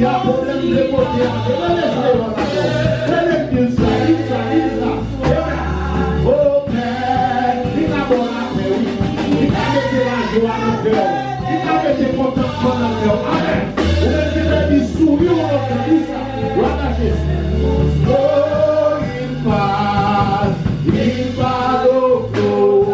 a problème de côté, oh Père, il a bon la paix, il a mis la joie dans le cœur, il a mis contentement dans le cœur. Amen. Vous mettez des sourires dans le cœur, gloire à Jésus. Oh, il parle au flot,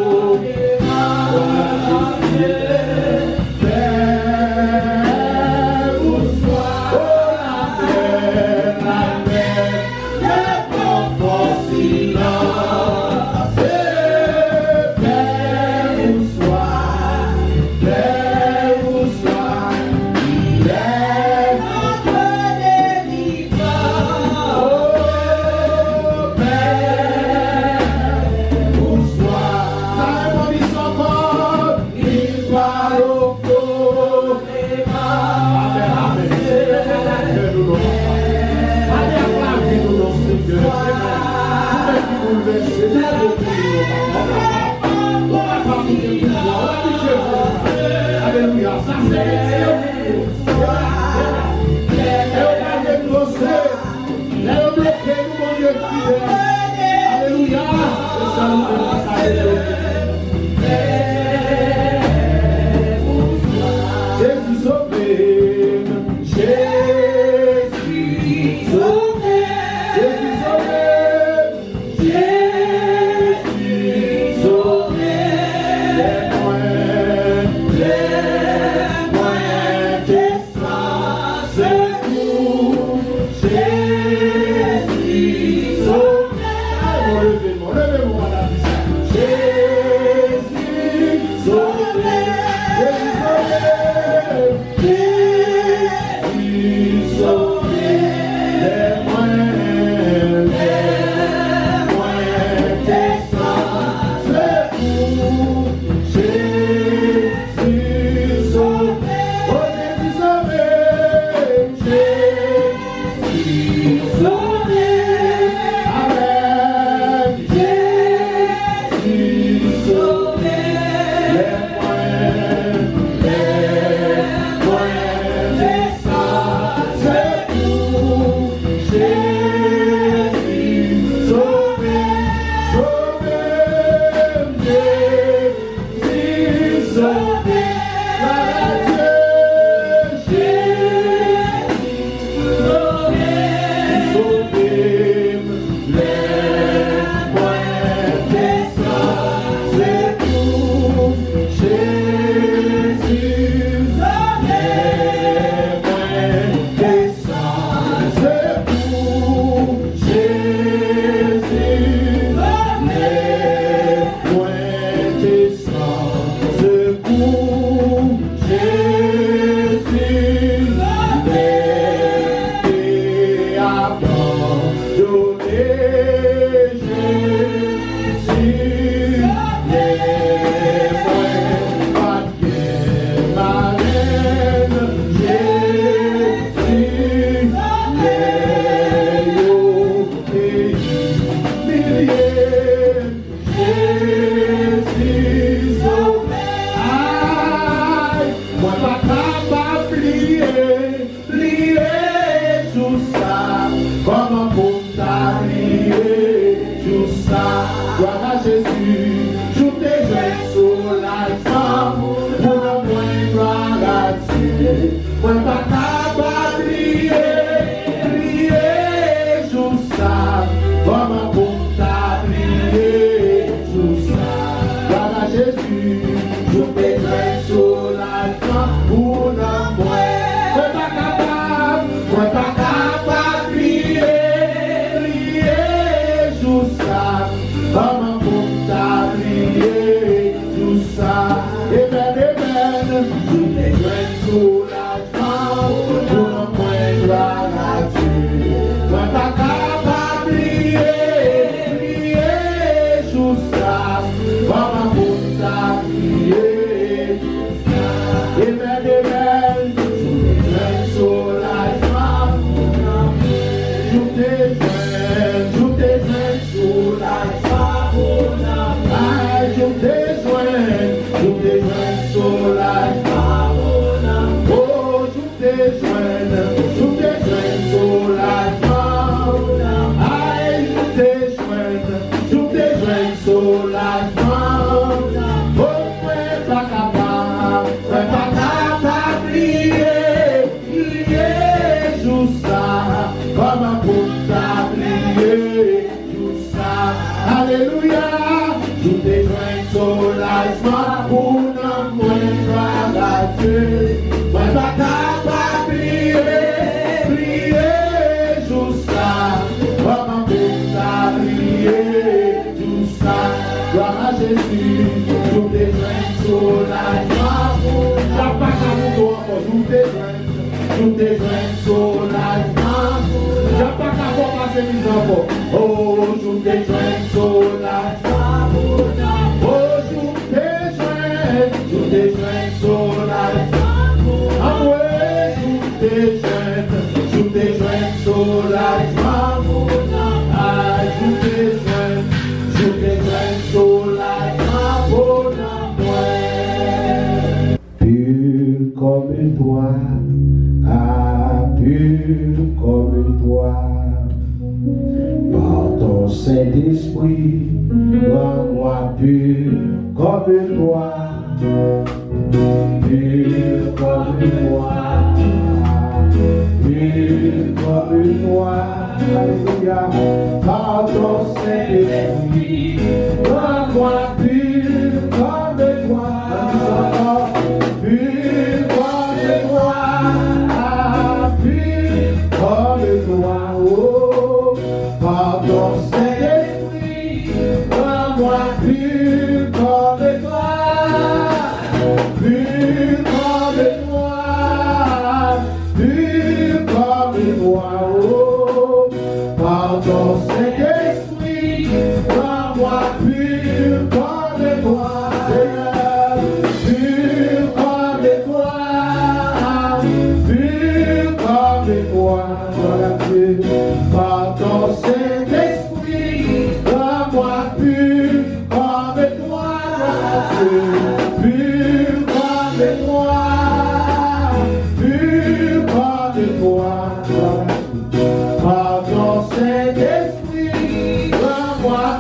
Alléluia, ça c'est Alléluia, Jésus sauvé, Jésus sauvé, Jésus sauvé, Jésus sauvé, les moyens d'espoir, secours, Jésus sauvé. Levez-moi, madame. Jésus sauvé, Jésus sauvé, les moyens d'espoir, secours, Jésus sauvé, oh Jésus sauvé, Jésus sauvé, Amen, Jésus sauvé, les moyens d'espoir, secours, Jésus sauvé, sauvé, Jésus sauvé, Joue tes joints, Tout est joint soulagement. J'ai pas qu'à passer mes enfants. Oh, tout est joint soulagement. Oh, tout est joint soulagement. Ah ouais, tout est joint soulagement. Ah, tout est joint soulagement. Pur comme toi, ah, pur comme toi, par ton Saint-Esprit, rends-moi pur comme toi, pur comme toi, pur comme toi, alléluia, par ton Saint-Esprit, rends-moi pur comme toi. Par ton Saint-Esprit, rends-moi pur comme toi, pur comme toi, pur comme toi. Par ton Saint-Esprit, rends-moi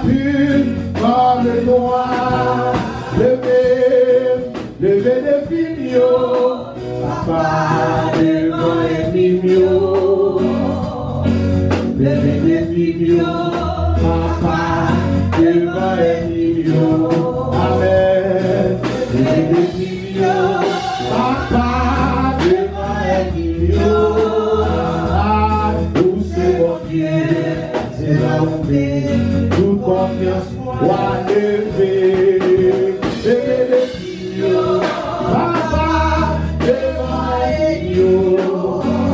pur comme toi. Levez les filles, papa devant les filles. Levez les filles, papa devant les filles. Amen. Levez les filles, papa devant les filles. Ah, où c'est mon Dieu, c'est là où toute confiance soit levée. Levez les filles, papa devant les filles.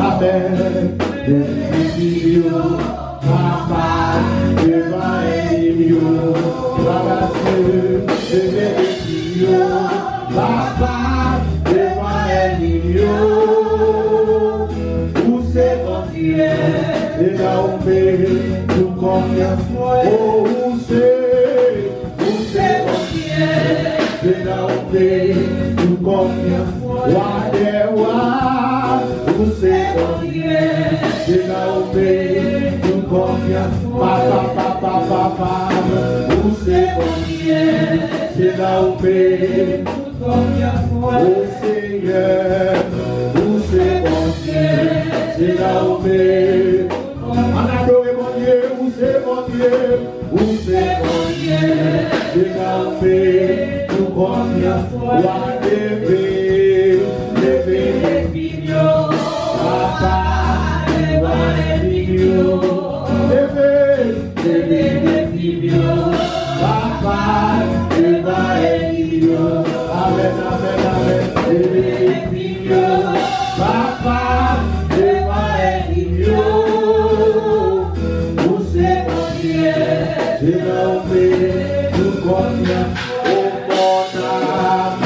Amen. Levez les filles, papa devant les filles. Levez les filles, papa devant les filles. Où c'est mon Dieu, c'est là où tout confiance. Oh, où c'est mon Dieu, c'est là où tout confiance. Où c'est mon Dieu, c'est là où tout confiance. Papa, papa, papa. Où c'est mon Dieu, c'est là où tout confiance. Oh Seigneur, où c'est mon Dieu, c'est là où on adore mon Dieu. Où c'est mon Dieu, où c'est mon Dieu, c'est là où tout confiance. Levez les filles, papa devant les filles. Levez les filles, papa devant les filles. Amen, amen, amen. Levez les filles, papa devant les filles. Où c'est mon Dieu, c'est là où tout confiance. Oh mon âme,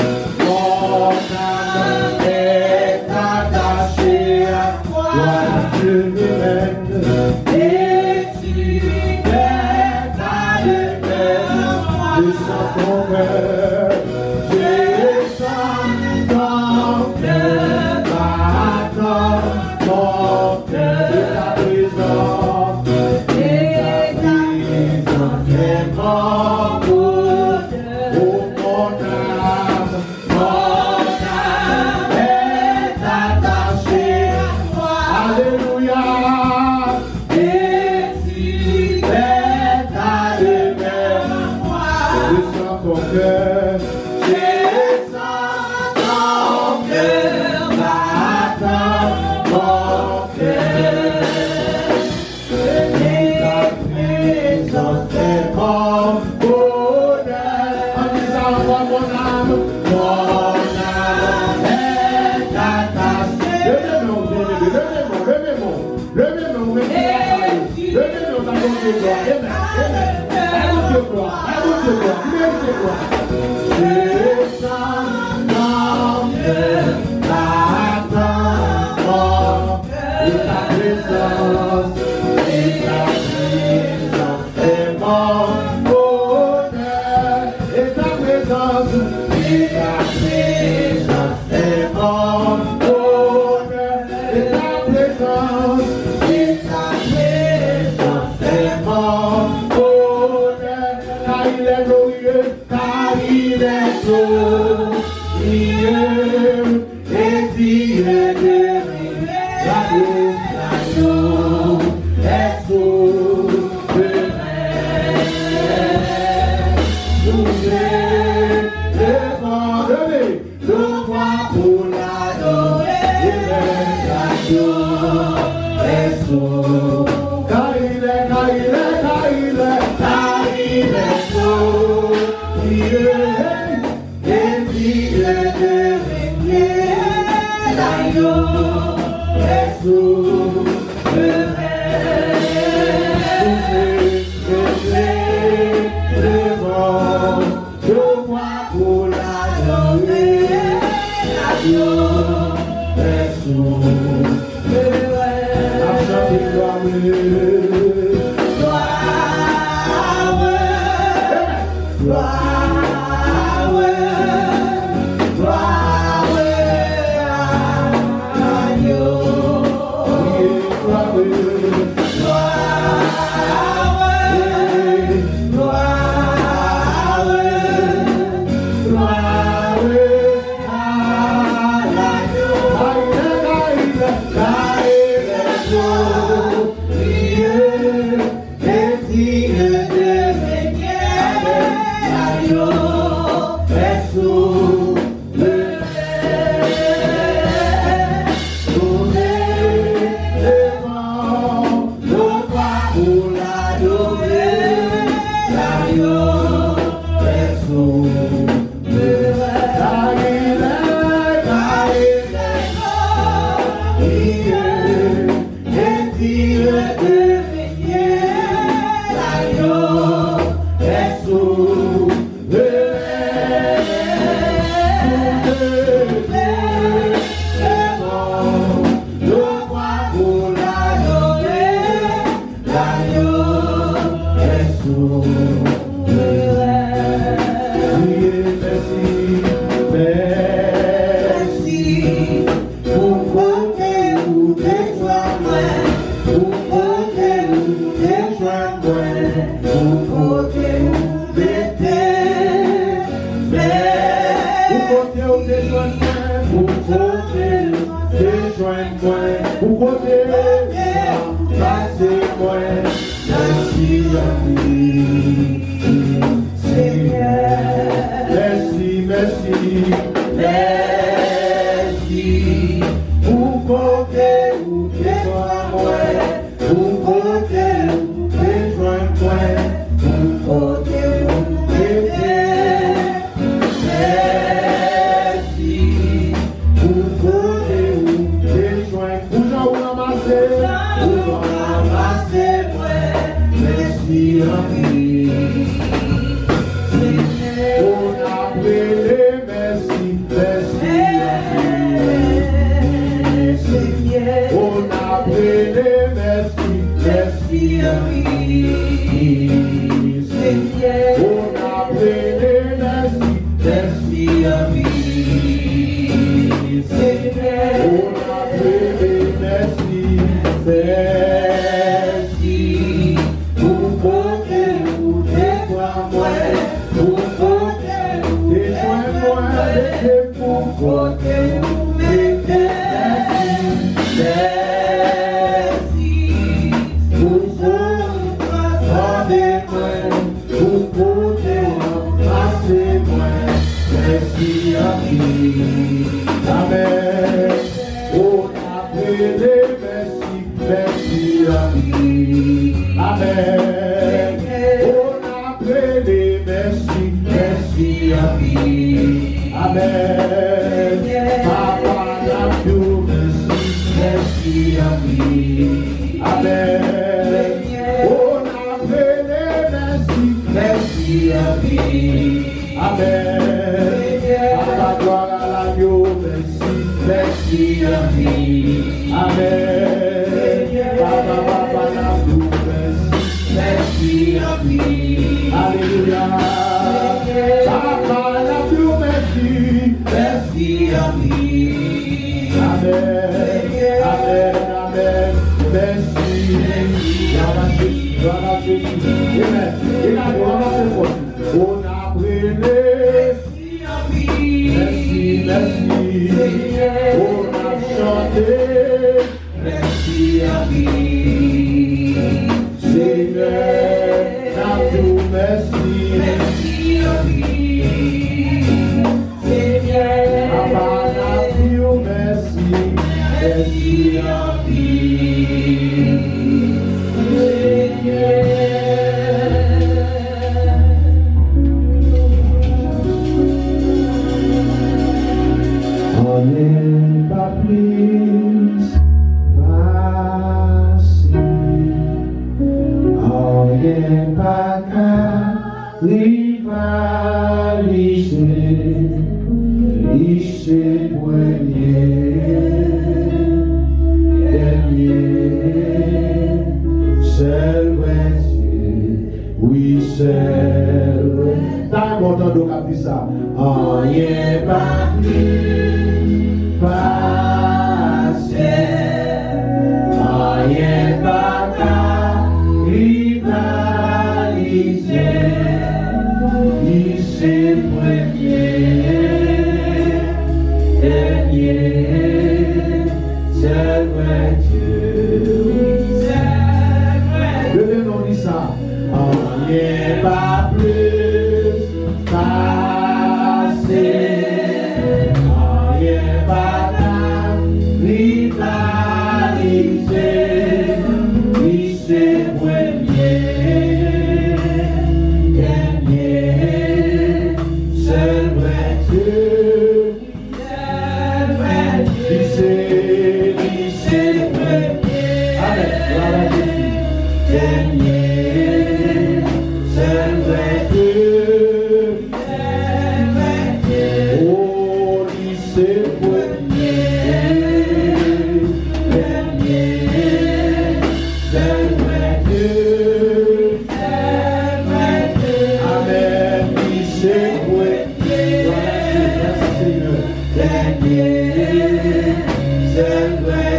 Merci à lui. Amen. Papa, papa, la merci. Merci à lui. Alléluia. Papa, la merci. Merci à lui. Amen. Amen. Amen. Merci. Gloire à Jésus. Amen. Et la gloire à Jésus. On a brûlé. Merci à lui. Merci, merci. On a chanté. Merci à lui. Seigneur, n'a tout merci. Merci à lui. Seigneur, Papa, n'a tout merci. Merci à lui. On n'est pas plus facile, on n'est pas qu'à rivaliser, lycée premier, dernier, seul Dieu, oui seul. T'as important de capter ça. On n'est pas plus facile, on n'est pas qu'à rivaliser, lycée premier, dernier, seul Dieu, oui seul. Le nom dit ça. On n'est pas plus facile, on n'est pas qu'à rivaliser, lycée premier, dernier, seul Dieu, lycée premier. Amen. Gloire à Jésus. Dernier, seul Dieu, oh lycée premier, dernier, seul Dieu, amen, lycée premier, merci Seigneur, dernier, seul Dieu,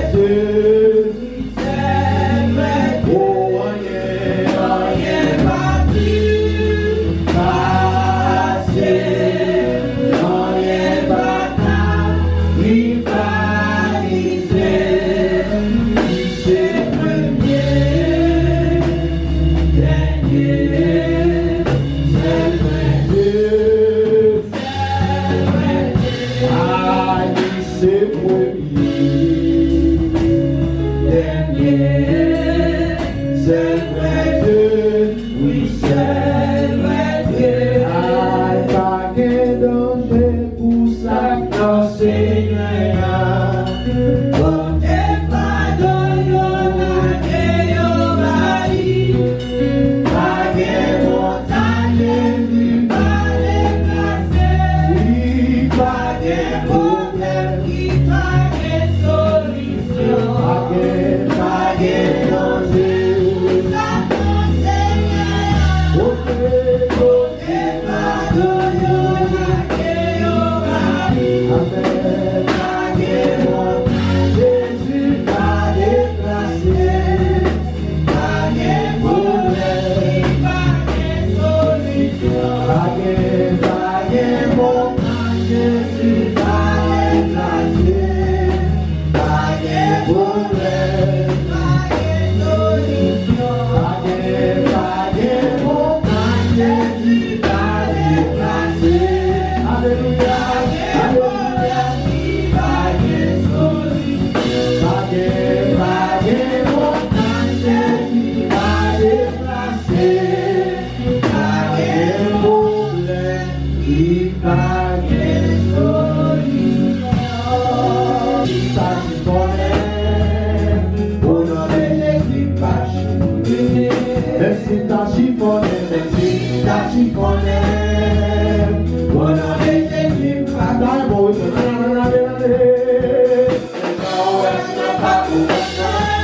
oh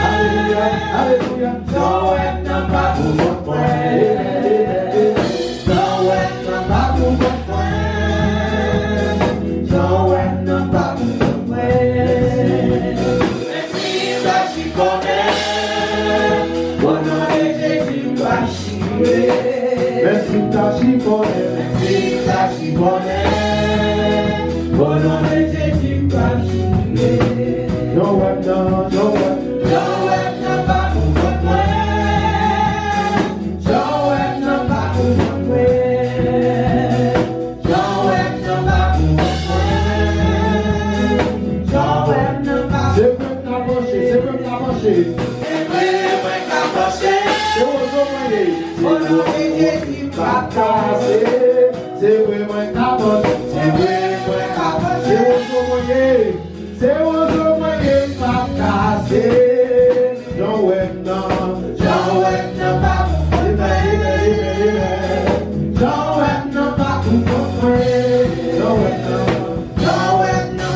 Alléluia, alléluia. Merci ta chiffonne, merci ta chiffonne. Bon nom de Jésus, pas chiffonné. Non, non, non, non, pas pour moi. Non, pas pour moi. Non, pas pour moi. C'est vrai que t'as penché, c'est vrai que t'as penché. C'est vrai que t'as penché. C'est vrai pas cassé, c'est vraiment capoté, c'est vraiment capoté, c'est vraiment pas cassé, Jean Webna, pas pour Jean Webna pas pour Jean Webna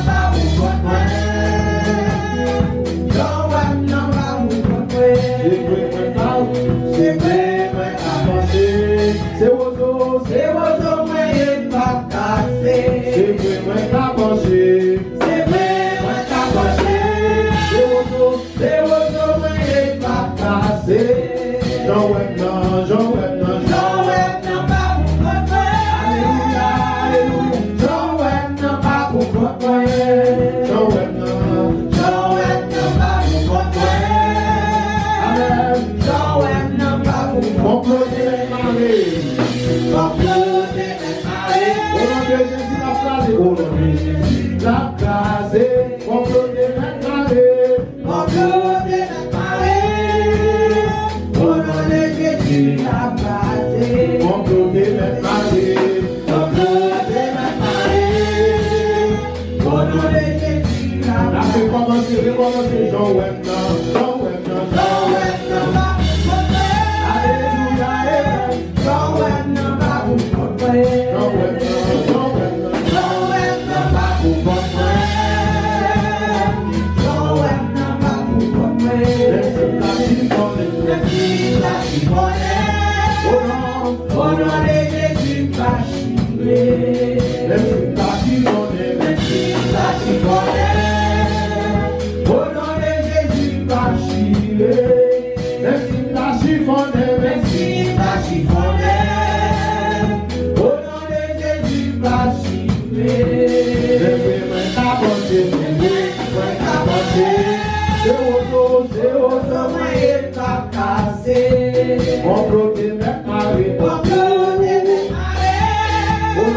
pas pour Jean Webna pas pour c'est vraiment capoté. C'est oiseau, moyen pas cassé. C'est vrai, t'as penché. C'est vrai, t'as penché. C'est oiseau, moyen pas cassé. Jean Webna, pas pour votre. Alléluia, alléluia. Jean Webna pas pour votre. Jean Webna pas pour votre. Amen. Jean Webna pas pour votre. La case, comploter la case, comploter la case, au nom de Jésus la case, comploter la case, comploter la case, au nom de Jésus la case. La fait commencer, Jean Webna, alléluia, Jean Webna va vous porter, Jean Webna. Au nom de Jésus, pas chimé. Au nom de Jésus, pas chimé. Merci ta chiffonne, merci ta chiffonne. Au nom de Jésus, pas chimé. C'est auto, moyen pas cassé. On protège mes maris, au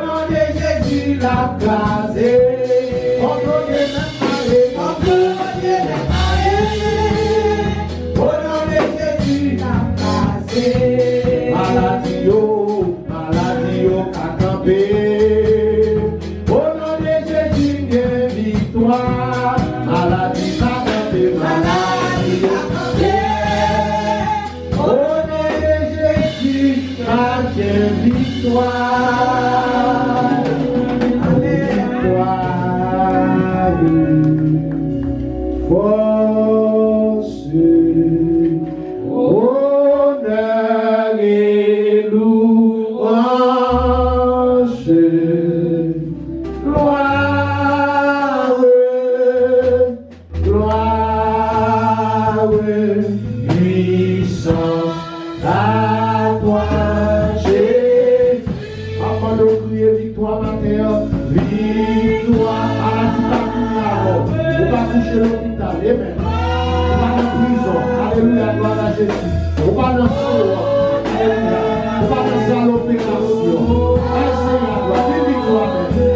nom de Jésus la case. On protège mes maris, au nom de Jésus la case. Maladie, qu'a campé. Au nom de Jésus, viens victoire. Maladie, qu'a campé, maladie, qu'a campé. Au nom de Jésus, viens victoire. Victoire. Force. Honneur et louange. Gloire, puissance à toi, Jésus. Avant de crier victoire matin, victoire à la situation. On va coucher l'hôpital, amen. On va dans la prison, alléluia, gloire à Jésus. On va dans le feu, alléluia. On va dans l'opération. Seigneur, gloire, vive victoire, amen.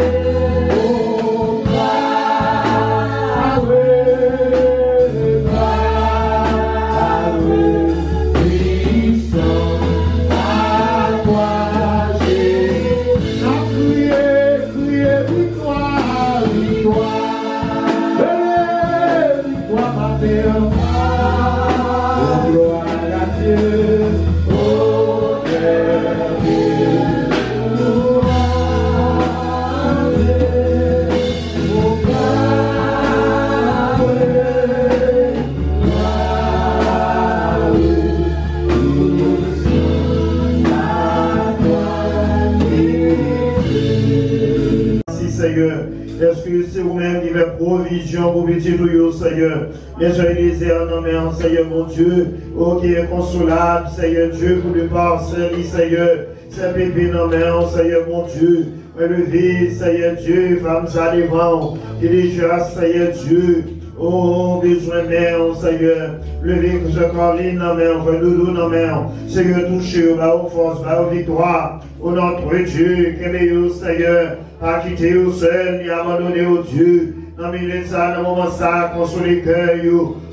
provision pour petit tout, Seigneur. Bien sûr, Élisée, en nommant, Seigneur, mon Dieu, oh, qui est consolable, Seigneur Dieu, pour le parcelle, Seigneur. C'est bébé, nommant, Seigneur, mon Dieu. Levé, Seigneur Dieu, femme ça devant, qui déjà, Seigneur Dieu. Oh, besoin mère, Seigneur. Levez que je colline, non, mais on veut nous, non, mais Seigneur, toucher, aux force, aux victoire. Au nom de Dieu, qu'aimez-vous, Seigneur, à quitter au seul, ni abandonner au Dieu. Dans le milieu de ça, dans le moment ça, consoler le cœur,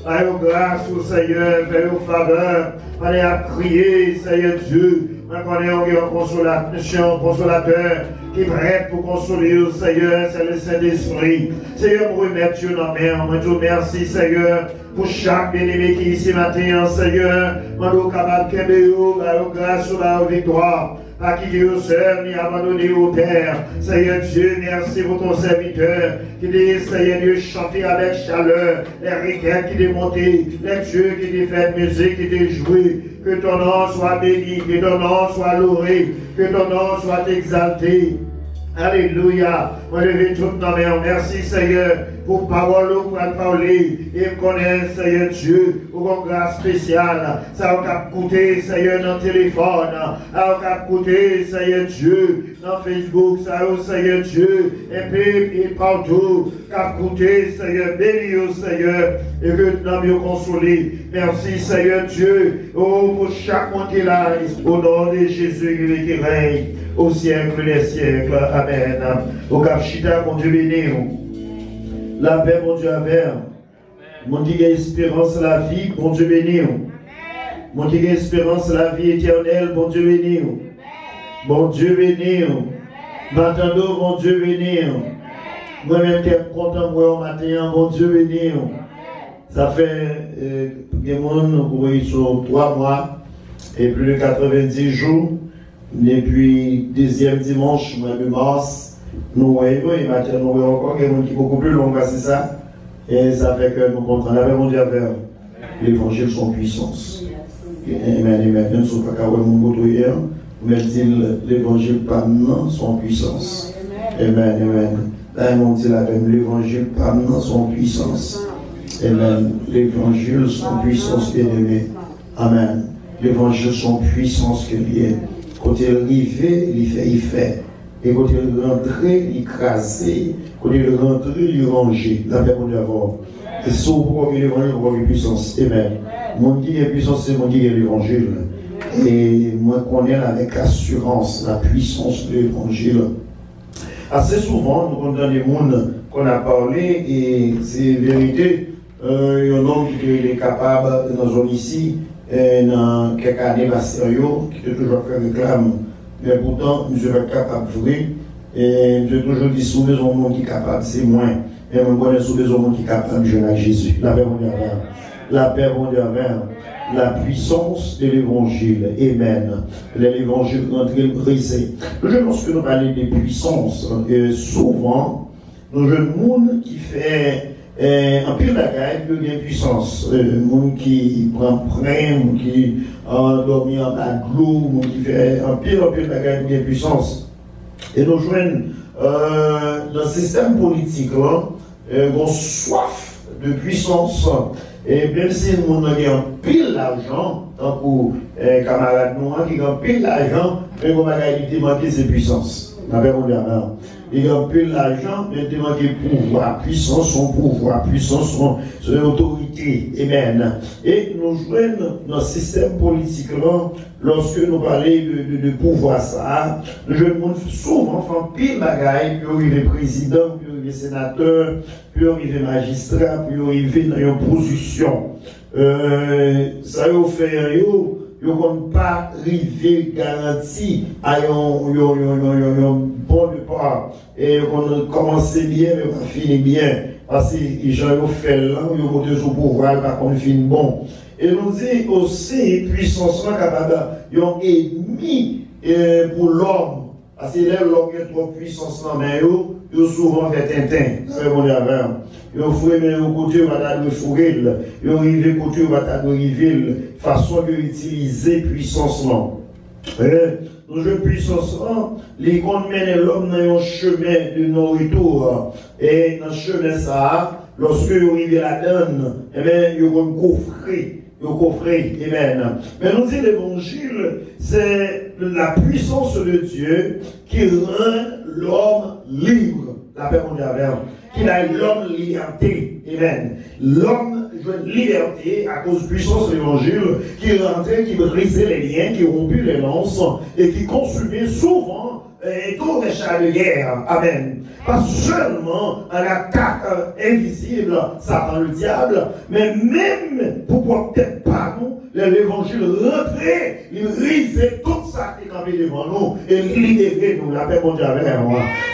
allez au grâce au Seigneur, faites aux faveurs, allez à prier, Seigneur Dieu. Nous connaissons un consolateur qui est prêt pour consoler le Seigneur, c'est le Saint-Esprit. Seigneur, pour remettre Dieu dans la main, moi, Dieu, merci, Seigneur, pour chaque bien-aimé qui est ici matin, Seigneur. Moi, nous sommes capables de faire grâce ou la victoire. À qui Dieu seul, ni abandonné au Père. Seigneur Dieu, merci pour ton serviteur, qui dit, Seigneur Dieu, chanter avec chaleur, les ricains qui démontés, les dieux qui dit fait musique, qui dit jouer. Que ton nom soit béni, que ton nom soit loué, que ton nom soit exalté. Alléluia. Moi, je vais tout nommer. Merci, Seigneur, pour parole, pour parler. Et connaître, Seigneur Dieu, pour une grâce spéciale. Ça va coûter, Seigneur, dans le téléphone. Ça va coûter, Seigneur Dieu, dans Facebook. Ça va, Seigneur Dieu, et puis, et partout. Ça va coûter, Seigneur, béni, Seigneur, et que nous sommes consolés. Merci, Seigneur Dieu, oh, pour chaque monde qui est là, au nom de Jésus qui règne au siècle des siècles. Amen. Au Kapchita, mon Dieu béni. La paix, mon Dieu, avec. Mon Dieu, espérance, la vie, mon Dieu béni. Mon Dieu, espérance, la vie éternelle, mon Dieu béni. Mon Dieu béni. M'attendons, mon Dieu béni. Moi-même, qui est content pour au matin, mon Dieu béni. Ça fait des gens qui sont 3 mois et plus de 90 jours. Depuis deuxième dimanche, mois de mars, nous voyons, et maintenant nous voyons encore des gens qui sont beaucoup plus longs, c'est ça. Et ça fait que nous comprenons avec mon Dieu vers l'évangile son puissance. Amen, amen. Même si nous ne pouvons pas mon mot hier, mais l'évangile pas non son puissance. Amen, amen. Là, on dit l'évangile pas non son puissance. Amen. L'évangile son puissance bien-aimé. Amen. L'évangile son puissance que lié. Quand il arrive, il fait. Et quand il rentre, il crase. Quand il rentre, il range. La paix mon Dieu avant. Et c'est pour l'évangile, pour la puissance. Amen. Mon Dieu est puissance, c'est mon Dieu est l'évangile. Et moi, je connais avec assurance la puissance de l'évangile. Assez souvent, nous avons des mondes qu'on a parlé, et c'est vérité. Il y a un homme qui est capable, dans une zone ici, dans quelques années, sérieux, qui est toujours fait réclame. Mais pourtant, je ne suis pas capable de vrai. Et je toujours dit, sauver un monde qui est capable, c'est moins. Et je connais sauver un monde qui est capable de jouer à Jésus. La paix mondiale. La paix mondiale. La puissance de l'évangile. Amen. L'évangile rentré brisé. Je pense que nous parlons de puissance. Souvent, nous jeunes monde qui fait un pile bagaille de bien puissance. Monde qui prend prêt, qui dormi en bas de l'eau, monde qui fait un pile bagaille de bien puissance. Et nous jouons dans le système politique, ont soif de puissance. Et même si nous avons un pile d'argent, tant pour camarades noirs qui ont pile d'argent, mais on va manquer ses puissances. Il a pile d'argent, mais il manque pouvoir, puissance, son pouvoir, puissance, son autorité. Amen. Et nous jouons dans le système politique là, lorsque nous parlons de pouvoir ça, nous jouons souvent font pile bagaille, puis arriver président, puis arriver sénateur, puis arriver magistrat, puis arriver dans une position. Ça vous fait ne vont pas arriver garanti à un bon départ. Et on commence bien, mais on finit bien. Parce que les gens ont fait là, ils ont monté sur le pouvoir, par contre, ils finissent bon. Et nous dit aussi, puissance capable, ils ont ennemi pour l'homme. Parce que là, l'homme a trop puissance dans les mains, ils ont souvent fait Tintin. C'est bon, ils ont fouillé, mais au côté, ils ont fourré. Ils ont arrivé côté, ils ont arrivé. Façon d'utiliser puissance là. nous jouons puissance, les qu'on mène l'homme dans un chemin de non-retour. Et dans ce chemin, ça, lorsque vous arrivez à la donne, eh bien, il y a un coffret, amen. Mais nous dit l'évangile, c'est la puissance de Dieu qui rend l'homme libre. La paix mondiale, qu'il a l'homme liberté, amen. L'homme joue une liberté à cause de la puissance de l'évangile qui rentrait, qui brisait les liens, qui rompait les lances et qui consumait souvent tous les chars de guerre, amen. Pas seulement un attaque invisible, Satan le diable, mais même pour peut-être pas nous, l'évangile rentrait, il brisait tout ça qui est campé devant nous et libérait nous, la paix mondiale,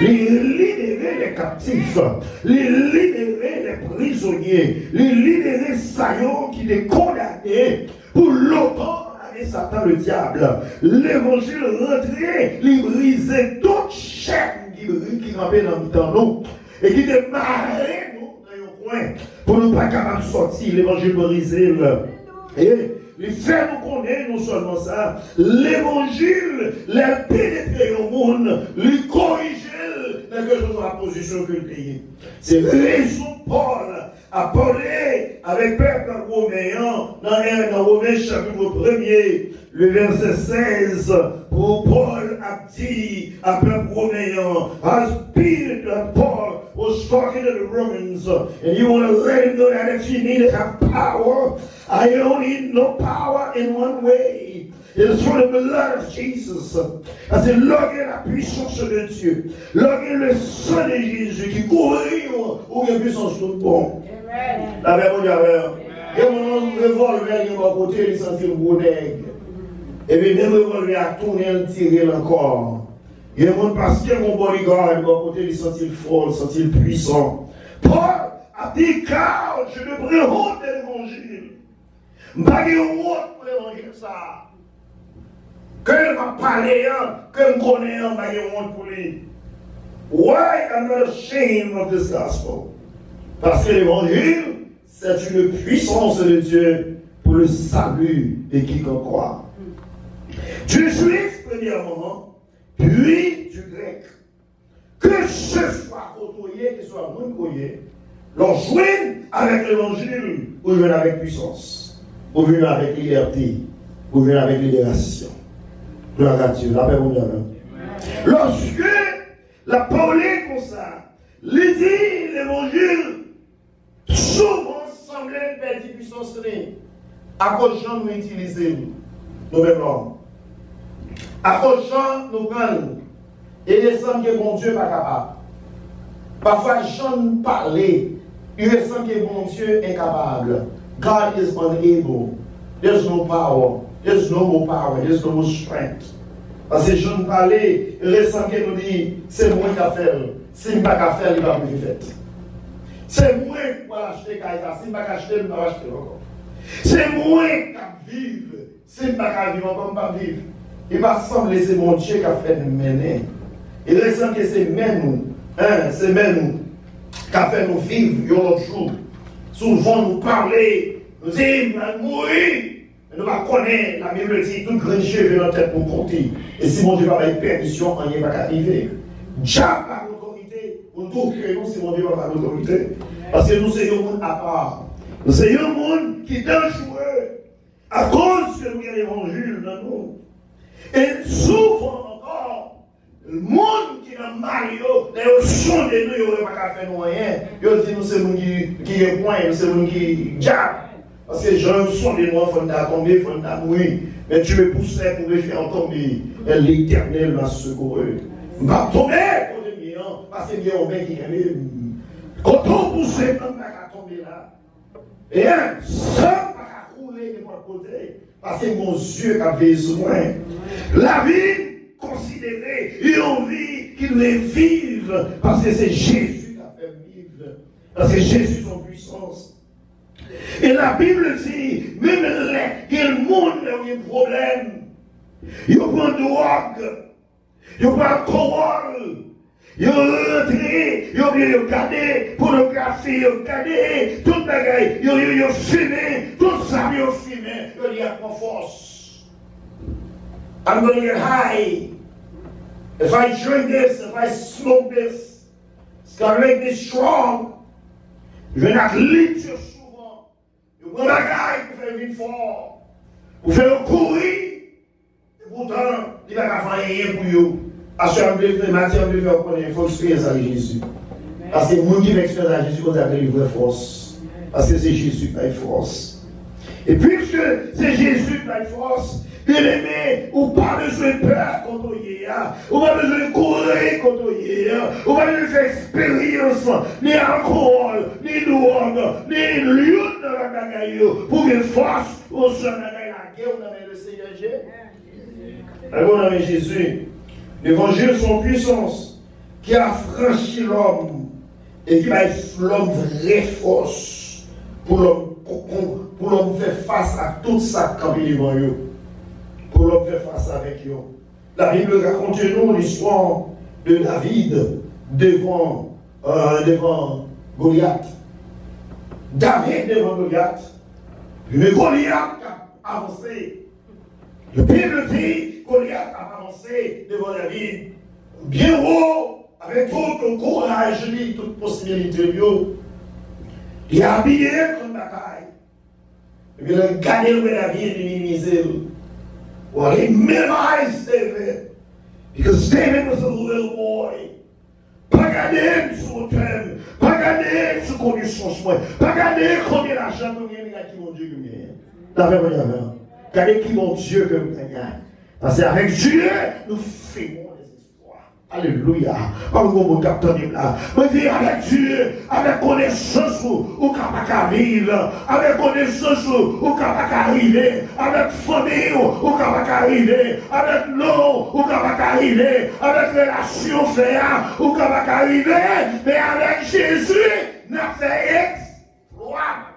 il libérait les captifs, il libérait les prisonniers, il libérait Sayon qui est condamné pour longtemps. Et Satan le diable, l'évangile rentrait, il brisait toute chaîne qui campait dans nous et qui démarrait nous dans le coin pour ne pas capable de sortir. L'évangile brisait et il fait nous connaître non seulement ça, l'évangile, les pénétrer au monde, les corriger dans quelque chose de la position que le pays. C'est raison Paul a parlé avec peuple romain dans Romains chapitre 1er, le verset 16, pour Paul a dit à peuple romain, as Peter Paul was talking to the Romans, and you want to let him know that if you need to have power, I only know power in one way. It is for the blood of Jesus. C'est lorsque la puissance de Dieu, lorsque le sang de Jésus qui couvre ou la puissance de bon. La même mondiale. Et mon revolver qui va côté, il sentit le gros nègre. Et puis le revolver a tourné, il tiré encore. Et mon parce que mon bodyguard, il va côté, il sentit le fort, il sentit le puissant. Paul a dit car je ne prends honte de l'évangile. Je ne prends pas honte pour l'évangile ça. Que je m'a parlé, que je connais, je n'ai pas honte pour lui. Why I'm not ashamed of this gospel? Parce que l'évangile, c'est une puissance de Dieu pour le salut de quiconque croit. Du juif, premièrement, puis du grec. Que ce soit côtoyé, qu'il soit moins côtoyé, l'on joigne avec l'évangile, ou joigne avec puissance, ou joigne avec liberté, ou joigne avec libération. Gloire à Dieu, la paix mondiale. Lorsque la parole comme ça, dit l'évangile, souvent semblait perdre puissance à cause de gens nous utilisons, nous mêmes hommes. À cause de gens nous gagnons. Et les gens que bon Dieu n'est pas capable. Parfois, les gens nous parlent, ils ressentent que bon Dieu est incapable. God is unable. There's no power. There's no more power. There's no more strength. Parce que les gens nous parlent, ils ressentent que nous disent, c'est moi qui a fait. Si je ne peux pas faire, il va me faire. C'est moi qui vais acheter Kaïta. Si je ne peux pas acheter, je ne vais pas acheter encore. C'est moi qui vais vivre. Si je ne peux pas vivre, encore, je ne peux pas vivre. Il va sembler que c'est mon Dieu qui a fait nous mener. Il ressent que c'est même nous. C'est même nous qui a fait nous vivre l'autre jour. Souvent nous parler, nous dire, mourir. Nous va connaître la Bible dit, tout grand cheveu dans la tête pour compter. Et si mon Dieu va avoir permission, on n'y va pas arriver. Déjà par l'autorité, on doit que nous, si mon Dieu va avoir l'autorité. Parce que nous sommes un monde à part. Nous sommes un monde qui est dangereux à cause que nous avons l'évangile dans nous. Et souvent encore, le monde qui est dans Mario, les son de nous, il n'y aurait pas qu'à faire rien. Il dit nous, c'est nous qui est point, c'est nous qui diable. Parce que les gens sont des noirs, il faut tomber, il faut mourir. Mais tu me poussais pour me faire tomber. Et l'Éternel m'a secouru. Je vais tomber pour le mien, parce que j'ai un mec qui est. Quand on pousse, on va tomber là. Et un seul va rouler de mon côté. Parce que mon Dieu a besoin. La vie considérée, une vie qu'il les vive. Parce que c'est Jésus qui a fait vivre. Parce que Jésus son puissance. Et la Bible dit, même le monde a un problème. Il y a pas de drogue, il n'y a pas d'alcool, il y a rentré, il y a regardé, pornographie, il y a regardé, tout le bagage, il y a fumé, tout ça, il y a fumé, il y a pas force. I'm going to get high. If I drink this, if I smoke this, it's going to make me strong. Je vais not libre souvent. Je prends la gaille pour faire vite fort. Pour faire courir. Et pourtant, il va pas faire rien pour vous. Parce que Matthieu, il faut expérience avec Jésus. Parce que les gens qui expérience avec Jésus, on a une vraie force. Parce que c'est Jésus qui a une force. Et puisque c'est Jésus qui a une force, bien aimé, ou pas besoin de peur contre lui, ou pas besoin de courir contre lui, ou pas besoin de faire expérience, ni alcool, ni drogue, ni lion dans la bagaille, pour une force, ou sur la guerre, on a le Seigneur Jésus. Alors on a Jésus. L'évangile, son puissance, qui a franchi l'homme et qui va être l'homme vraie force pour l'homme faire face à tout ça quand il est devant eux. Pour l'homme faire face avec eux. La Bible raconte nous l'histoire de David devant Goliath. David devant Goliath. Mais Goliath a avancé. Le Bible dit Goliath a avancé devant David, bien haut, avec tout le courage, toute possibilité. Il a habillé comme bataille. Et puis il a gardé le David et minimisé. Well, he minimized David. Because David was a little boy. Pas gardé sur le thème, pas gardé sur connaissance, pas gardé combien d'argent, combien de gars qui mon Dieu que j'ai. Regardez qui mon Dieu que vous avez. Parce qu'avec Dieu, nous faisons des exploits. Alléluia. Pas le mot capteur là. Mais dis avec Dieu, avec connaissance ou capable vivre, avec connaissance ou capable arriver, avec famille ou capable arriver, avec l'eau ou capable arriver, avec relation faire ou capable arriver, mais avec Jésus, nous fait exploit.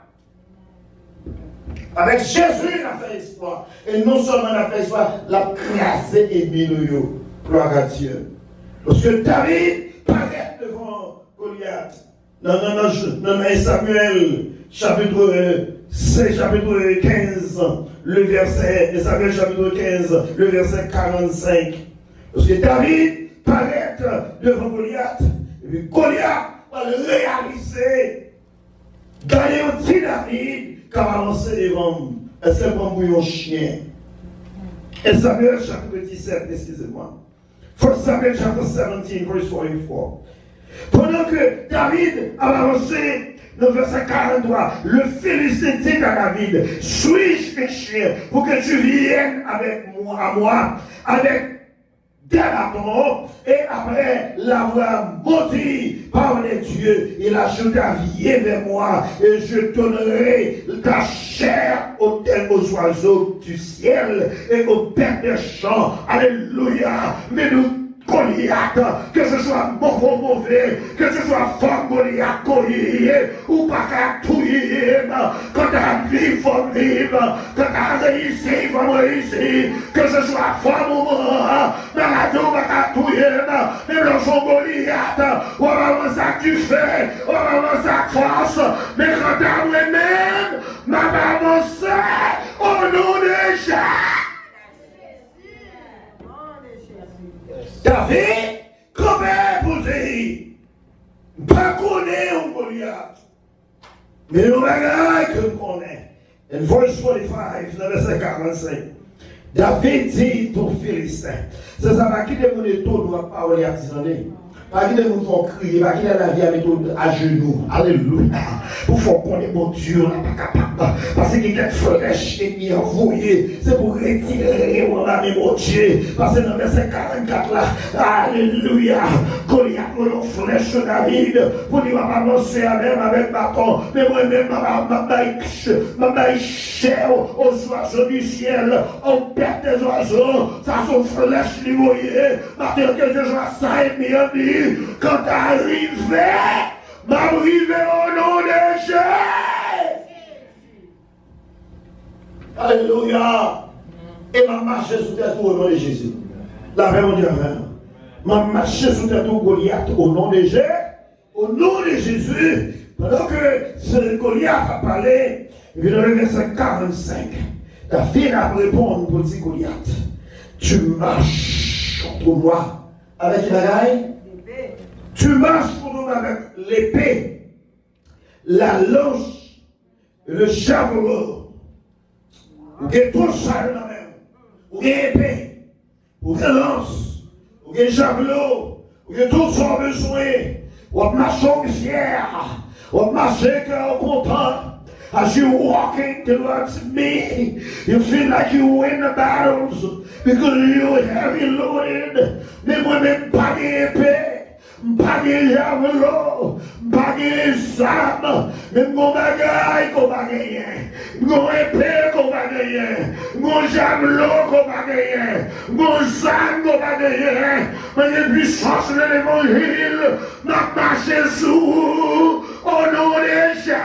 Avec Jésus, il a fait exploit. Et non seulement il a fait exploit, il a crasé et mis le yo. Gloire à Dieu. Lorsque David paraît devant Goliath, dans Samuel, chapitre 15, le verset, Samuel chapitre 15, le verset 45. Lorsque David paraît devant Goliath, et puis Goliath va le réaliser. Gagner aussi David. Car avancer devant, est-ce qu'elle prend pour un chien? Et Samuel chapitre 17, excusez-moi. 1 Samuel chapitre 17, verse 44. Pendant que David a avancé, le verset 43, le Philistin dit à David, suis-je un chien pour que tu viennes avec moi, avec des bâtons, et après l'avoir maudit par les dieux, il ajouta, viens vers moi, et je donnerai ta chair aux oiseaux du ciel et aux bêtes des champs. Alléluia. Mais nous, Goliath, que ce soit mauvais, que ce soit fort Goliath, collier, ou pas qu'à tout quand t'as vie, il faut vivre, quand t'as réussi, il faut réussir, que ce soit fort ou mort, dans la vie, on va qu'à tout mais dans son Goliath, on va voir ça que tu fais, on va voir ça que force, mais quand t'as moi-même, m'a avancé au nom de Jésus. David, comment pour dire, pas connaître un Goliath, mais nous regardons que nous connaissons. In verse 45, dans le verset 45, David dit pour Philistin, c'est ça, pas qui est mon étau, nous va parler artisané. Pas qu'il nous font crier, pas qu'il a la vie à genoux. Alléluia. Pour faire connaître mon Dieu, on n'est pas capable. Parce qu'il y a des flèches et envoyées. C'est pour retirer mon ami, mon Dieu. Parce que dans le verset 44 là, alléluia. Goliath a une flèche sur David. Pour dire, ma maman, c'est avec bâton. Mais moi-même, ma main chair aux oiseaux du ciel, aux bêtes des oiseaux. Ça sont flèches, les voyez. Maintenant que je vois ça et bien dit. Quand t'arrives, m'arriver au nom de Jésus. Alléluia. Et m'a marché sous terre au nom de Jésus. La paix, mon Dieu, m'a marché sous terre Goliath au nom de Jésus. Au nom de Jésus. Pendant que ce Goliath a parlé, et puis dans le verset 45, David a répondu pour dire Goliath. Tu marches contre moi avec la bagaille. Tu marches contre moi avec l'épée, la lance, le javelot. Ou que tout ça dans la main. Ou que épée, ou que lance, ou que javelot, ou que tout ça besoin. Ou que marcher en fier, ou que marcher cœur content. As you walking towards me, you feel like you win the battles because you heavy loaded. Mais moi-même, pas d'épée, pas de javelot, pas de sable, même mon bagaille qu'on va gagner, mon épée qu'on va gagner, mon javelot qu'on va gagner, mon sable qu'on va gagner. Mais les puissances de l'évangile m'a marché sous au nom de Jésus.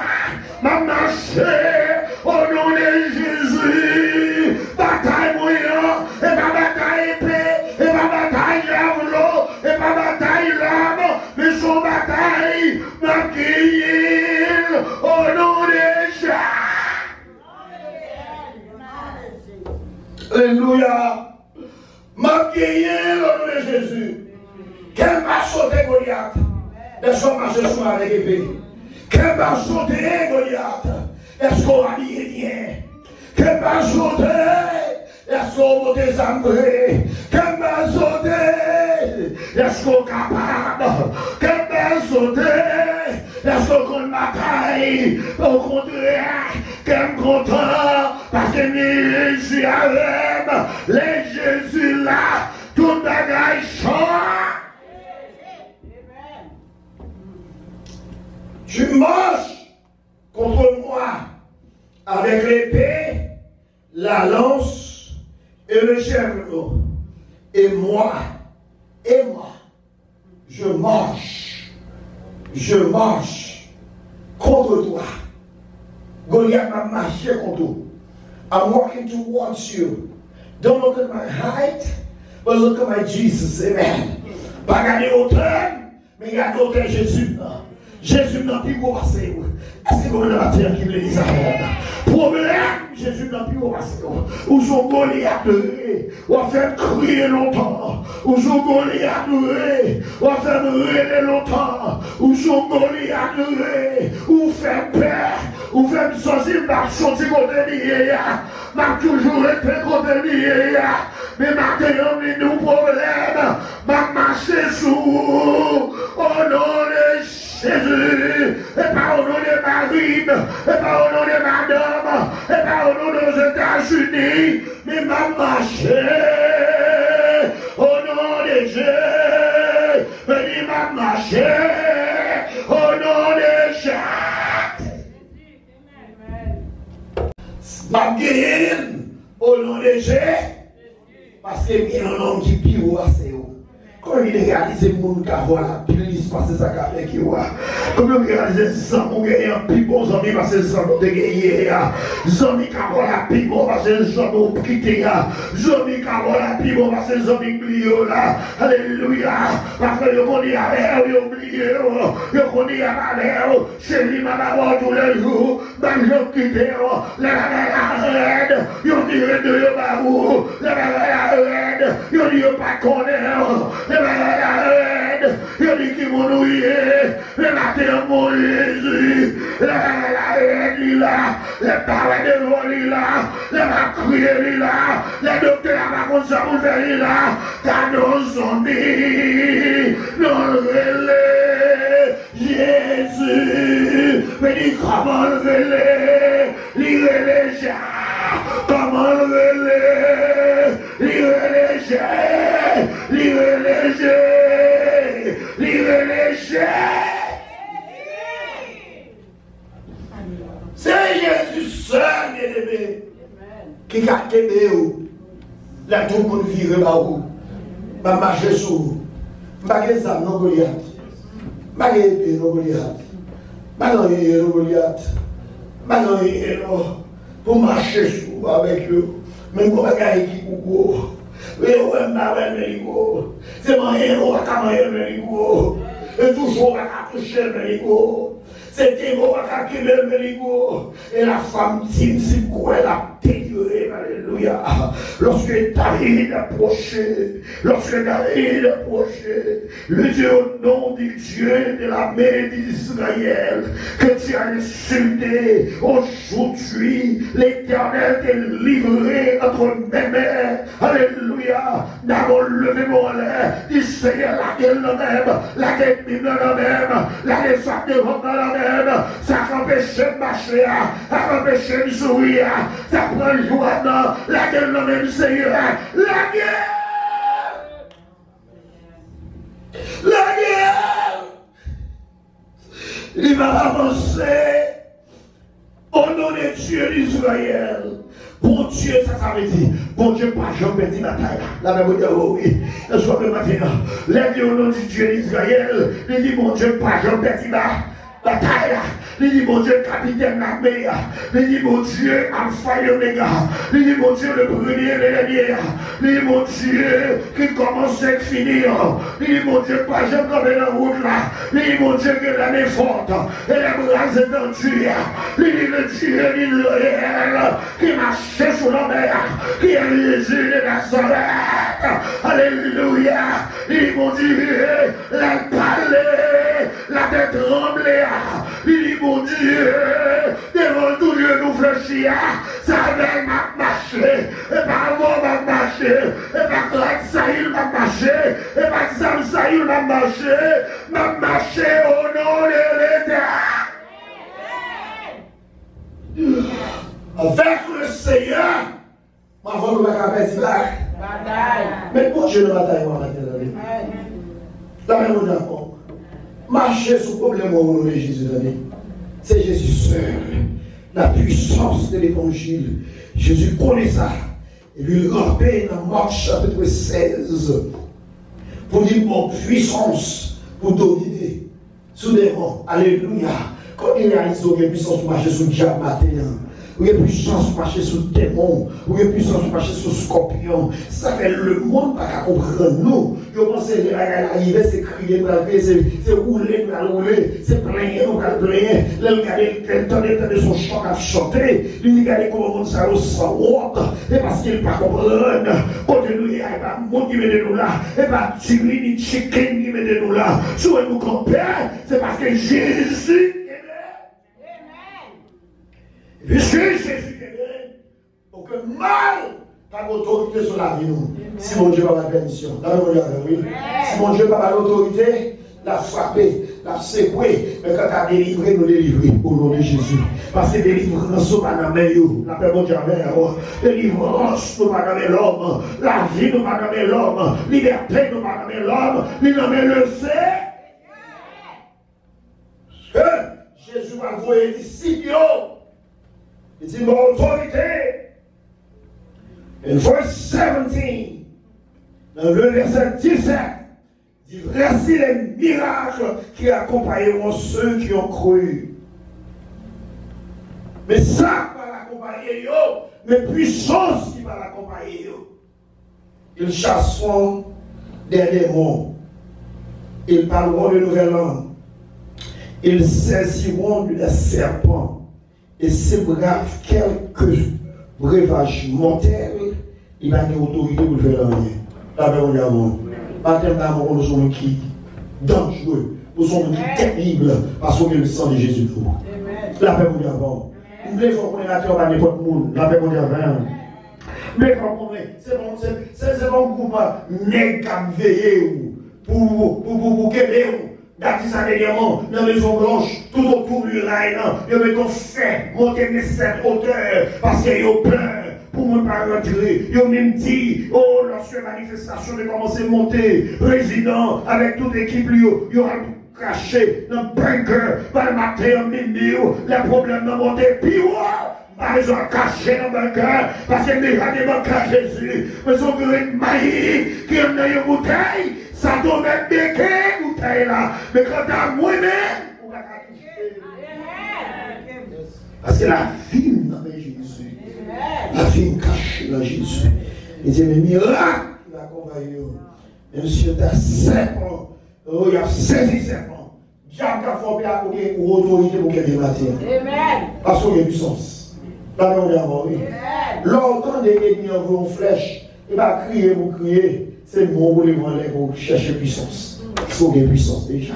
M'a marché au nom de Jésus. Bataille moyen, et ma bataille épée, et ma bataille javelot, et ma bataille lame, mais son bataille m'a gagné au nom de Jésus. Alléluia. M'a gagné au nom de Jésus. Quel m'a sauté Goliath? Est-ce qu'on marche sur avec épée? Quel m'a sauté Goliath? Est-ce qu'on a dit rien? Quel m'a sauté? Est-ce qu'on va désambré? Quel m'a sauté? Est-ce qu'on est capable? Quel m'a sauté? Est-ce qu'on m'a taille? Au contraire, quel content? Parce que Jésus avec les Jésus là, tout bagaille change. Tu marches contre moi avec l'épée, la lance et le javelot. Et moi, je marche contre toi. Goliath m'a marché contre toi. I'm walking towards you. Don't look at my height, but look at my Jesus. Amen. Pas regarder hauteur, mais regarder hauteur Jésus. Jésus n'a plus passé. Est-ce que vous avez la terre qui les arrête? Problème, Jésus n'a plus passé. Où sont Goliath ou a fait crier longtemps. Où sont Goliath ou a fait rêver longtemps. Où sont Goliath ou fait peur. Ou fait sortir marchand du côté lié. M'a toujours été côté lié. Mais maintenant, il nous problème. M'a marché sous au nom de Jésus, et pas au nom de Marine, et pas au nom de Madame, et pas au nom des États-Unis, mais m'a marché au nom de Jésus, et m'a marché au nom de Jésus. M'a gagné au nom de Jésus, parce que il y a un homme qui pire assez haut. Quand il réalise le monde qui a la police passer sa carrière qui voit. Comme il réalise ça, on gagne un plus bon ami parce que ça nous dégaye. Zami qui a la plus bon parce que ça nous quitte. Zami qui a la plus bon parce que ça nous oublie là. Alléluia. Parce que je connais à l'air, je oublie. Je connais à l'air. C'est lui m'a d'abord tous les jours. Même je quitte. Les bagailles à raide. Je dirais de Yobarou. Les bagailles à raide. Je dis pas connaître. Les bagailles à raide. Je dis qu'ils vont nous y aller. Les matin, mon Jésus. Les bagailles à raide, là. Les paroles de l'eau, là. Les macriers, là. Les docteurs, à ma conscience, là. Car nos zombies, nos relais. Jésus, mais dis comment le relais. Lire les gens. Comment le relais. Lire les gens. Lire les gens. Lire les gens. C'est Jésus seul, bien-aimé, qui a aimé où. Là, tout le monde vire là où. Ma marche sur vous. Ma gueule, ça, non, Goliath. Ma gueule, non, Goliath. Ma gueule, non, Goliath. Ma gueule, non. Pour marcher sur vous avec eux. Même pour regarder qui vous. C'est mon héros qui a mon héros. Et toujours à toucher le méligo. C'est Théo qui a touché le méligo. Et la femme, si elle a délivrer, alléluia. Lorsque David approchait, le Dieu au nom du Dieu de l'armée d'Israël, que tu as insulté, aujourd'hui, l'Éternel t'est livré entre mes mains, alléluia. D'abord, levez-moi en l'air, dis Seigneur, laquelle la même, laquelle mime la même, laquelle ça devant la même, ça empêche de marcher, ça empêche de sourire, ça prend le joie, laquelle la même, Seigneur, la guerre. La guerre, il va avancer au nom de Dieu d'Israël. Bon Dieu, ça veut dire, bon Dieu, pas jamais perdu la bataille. La même chose, oui. Le soir de matin, lève au nom du Dieu d'Israël. Il dit, mon Dieu, pas jamais perdu la bataille. Il dit, mon Dieu, capitaine l'armée. Il dit, mon Dieu, Alpha et Omega. Il dit, mon Dieu, le premier et le dernier. Il dit, mon Dieu, qui commence à finir. Il dit, mon Dieu, pas jamais comme la route là. Il dit, mon Dieu, que l'année forte. Et les bras étendus. Il dit, le Dieu d'Israël, qui marchait sur la mer. Qui est Jésus de Nazareth. Alléluia. Il dit, mon Dieu, la palais, la tête tremblée. Il dit, mon Dieu, devant tout Dieu nous fléchir, ça va marcher, et par moi va marcher, et par Greg Saïl va marcher, et par Sam Saïl va marcher au nom de l'État. Avec le Seigneur, ma voix ne va pas perdre bataille. Mais pour Dieu, la bataille, on va la la même chose. Marcher sous problème au nom de Jésus. C'est Jésus seul. La puissance de l'évangile. Jésus connaît ça. Et lui rappelle dans Marc chapitre 16. Pour dire mon puissance pour dominer. Soudainement. Alléluia. Quand il réalise qu'il y a puissance pour marcher sous le diable matin. Où il y a puissance pour marcher sous le démon, où il y a puissance pour marcher sous le scorpion. Ça fait le monde pas comprendre nous. Vous pensez à l'arrivée, c'est crier, c'est rouler, c'est plaigner, nous allons plaigner. Là, vous regardez son chant à chanter. Vous regardez comment le monde ça sans honte. Et parce qu'il ne pas comprendre. Quand nous, il n'y a pas de monde qui met de nous là. Et pas de tuerie ni de chicken qui met de nous là. Si nous comprenons, c'est parce que Jésus. Puisque Jésus est aucun mal n'a l'autorité sur la vie. Si mon Dieu n'a pas la permission, si mon Dieu n'a pas l'autorité, l'a frappé, l'a secoué, mais quand tu as délivré, nous délivrer au nom de Jésus. Parce que délivrance, nous pas dans la paix, mon Dieu, délivrance, nous pas dans l'homme, la vie, nous pas dans l'homme, liberté, nous pas dans l'homme, nous pas le fait. Jésus va envoyer des signaux. Il dit mon autorité. In verse 17, dans le verset 17, il dit voici les miracles qui accompagneront ceux qui ont cru. Mais ça va l'accompagner, mais puissance qui va l'accompagner. Ils chasseront des démons. Ils parleront de nouvelles langues. Ils saisiront des serpents. Et c'est brave, quelques breuvages mortels, il a une autorité pour le faire rien. La paix, on y a bon. Pas d'amour, nous sommes qui dangereux, nous sommes qui terribles, parce qu'on est le sang de Jésus. La paix, on y a bon. Nous devons qu'on est la terre à n'importe monde. La paix, on y a bon. Mais quand on est, c'est bon groupe nègre veillé pour qu'aider. Baptiste dernièrement, dans la Maison Blanche, tout autour du rail, ils ont fait monter cette hauteur parce qu'ils ont peur pour ne pas rentrer. Ils ont même dit, oh, lorsque la manifestation a commencé à monter, président, avec toute l'équipe, ils ont caché dans le bunker, par le matin, en milieu, les problèmes ont monté, puis ils ont caché dans le bunker, parce qu'ils ont déjà démontré à Jésus, mais ils ont vu une maïs qui ont une bouteille. Ça doit mettre des quais, bouteille là. Mais quand t'as moi-même, on va toucher. Parce que la vie dans Jésus. La vie cachée dans Jésus. Il dit, mais miracle qui l'accompagne. Même si tu as serpent, il y a saisi serpent. Diable a formé à pour autorité pour qu'elle matin. Parce qu'il y a puissance. Longtemps, des ennemis envoient une flèche. Il va crier, vous crier. C'est bon, vous les voulez pour chercher puissance. Il faut qu'il y ait puissance déjà.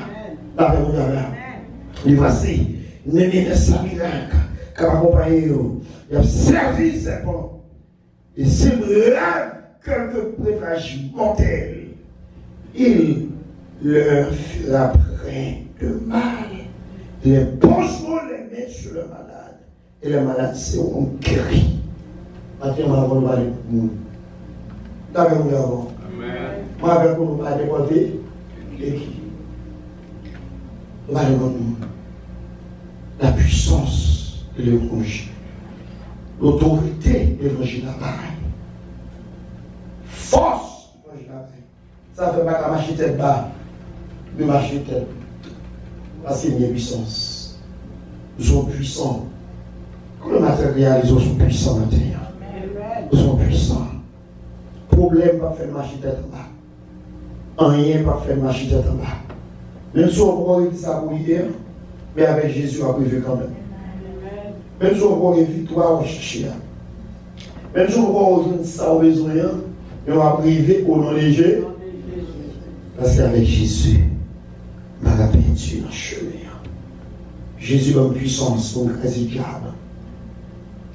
Et voici, nous mettons ça miracle. Qui va accompagner vous. Il a servi ses bons. Et c'est là quelques prépages mortels. Il leur fera près de mal. Les poseront les mains sur le malade. Et les malades seront guéris. Maintenant, on va parler pour nous. D'accord, nous avons. Moi, avec nous, on va déporter. Et qui? On va demander la puissance de l'évangile. L'autorité de l'évangile là-bas. Force de l'évangile là-bas. Ça fait pas qu'à marcher tête bas. Mais marcher tête. Parce qu'il y a puissance. Nous sommes puissants. Quand le matériel, ils sont puissants maintenant. Nous sommes puissants. Problème pas faire marcher tête en bas. Rien pas faire marcher tête en bas. Même si on pourrait éviter ça pour hier, mais avec Jésus, on va priver quand même. Même si on pourrait éviter victoire, on va chercher. Même si on pourrait rejoindre ça au besoin, mais on va priver au nom de Jésus. Parce qu'avec Jésus, on va peinture dans le chemin. Jésus a une puissance pour écraser le diable.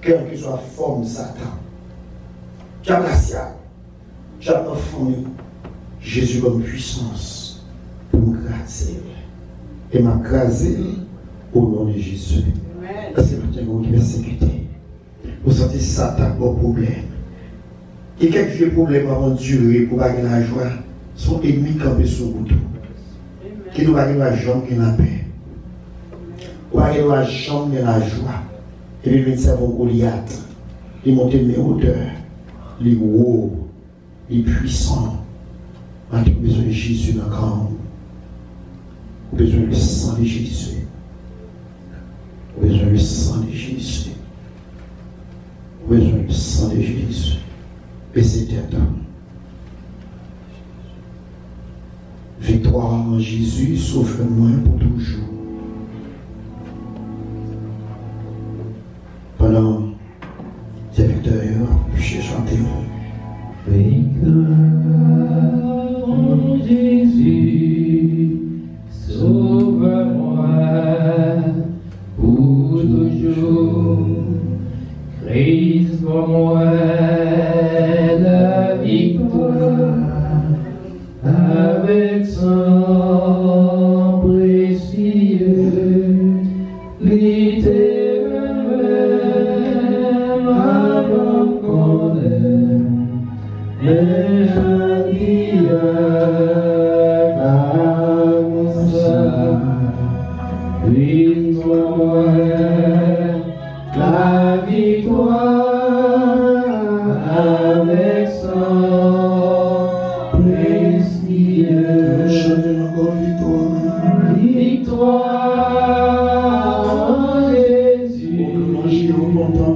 Quelle que soit la forme de Satan. Diable racial, diable famille, Jésus a une puissance pour m'écraser. Et m'écraser au nom de Jésus. Parce que vous êtes persécuté. Vous sentez Satan pour problème. Et quelques vieux problèmes avant de durer pour gagner la joie, sont ennemis campés sur le bouton. Qui nous gagner la jambe et la paix. Pour gagner la jambe et la joie. Et puis, nous avons Goliath. Il monte mes hauteurs. Il est gros. Il est puissant. On a besoin de Jésus dans le grand. On a besoin du sang de Jésus. On a besoin du sang de Jésus. On a besoin du sang de Jésus. Et c'est éternel. Victoire en Jésus, sauve-moi pour toujours. Pendant ces victoires, j'ai chanté. Victoire en Jésus, sauve-moi pour toujours. Christ pour moi la victoire, avec son précieux, l'éternel avant qu'on aime, mais un guillard comme ça, Christ pour moi la victoire, avec son précieux. Chantez encore victoire. Victoire en Jésus, sauve-moi pour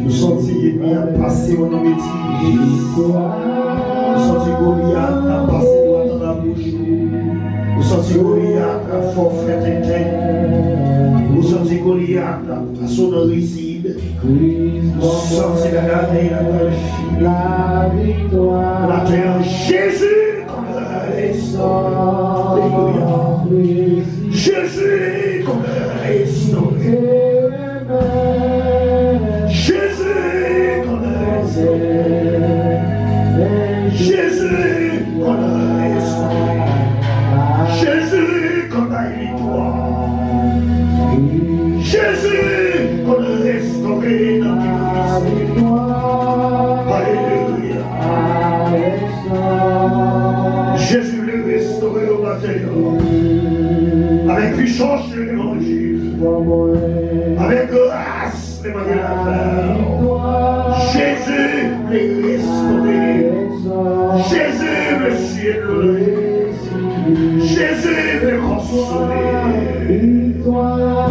Nous sommes ennemis à passer au nom de Dieu. Nous sommes Goliath à passer dans la bouche. Nous sommes Goliath à forfait éteint. Nous sommes Goliath à son risible. Nous sommes la victoire. la terre Jésus comme Jésus comme restauré. Jésus comme Jésus comme restauré. Jésus comme la victoire. Jésus comme restauré dans la victoire. Alléluia. Jésus le restauré au matin. Avec puissance de l'évangile. Avec grâce, l'évangile à faire. Jésus le restauré. Jésus le ciel. Jésus le consolé. Victoire,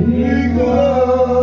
victoire.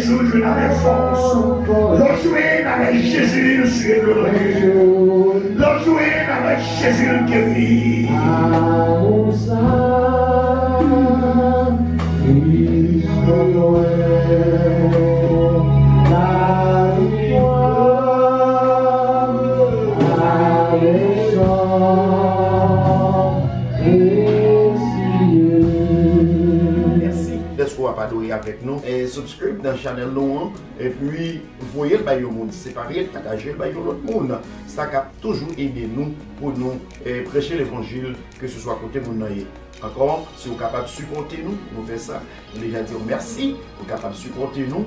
jours, je n'avais force. L'autre jour, avec Jésus, je suis glorieux. L'autre jour, avec Jésus, le guéri. Pas adorer avec nous et subscribe dans la chaîne nous et puis voyez le monde séparé, partager le l'autre monde. Ça cap toujours aider nous pour nous prêcher l'évangile que ce soit côté monde. Encore, si vous êtes capable de supporter nous, nous faisons ça. Nous déjà dire merci, vous êtes capable de supporter nous,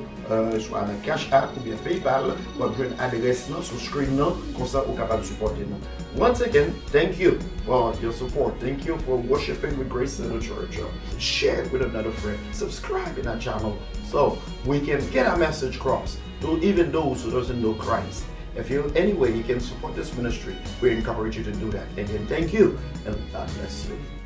soit dans Cash App ou bien PayPal, ou bien une adresse sur le screen, comme ça vous êtes capable de supporter nous. Once again, thank you for your support. Thank you for worshiping with Grace in the Church. Share it with another friend. Subscribe in our channel so we can get our message across to even those who doesn't know Christ. If you any way you can support this ministry, we encourage you to do that. Again, thank you and God bless you.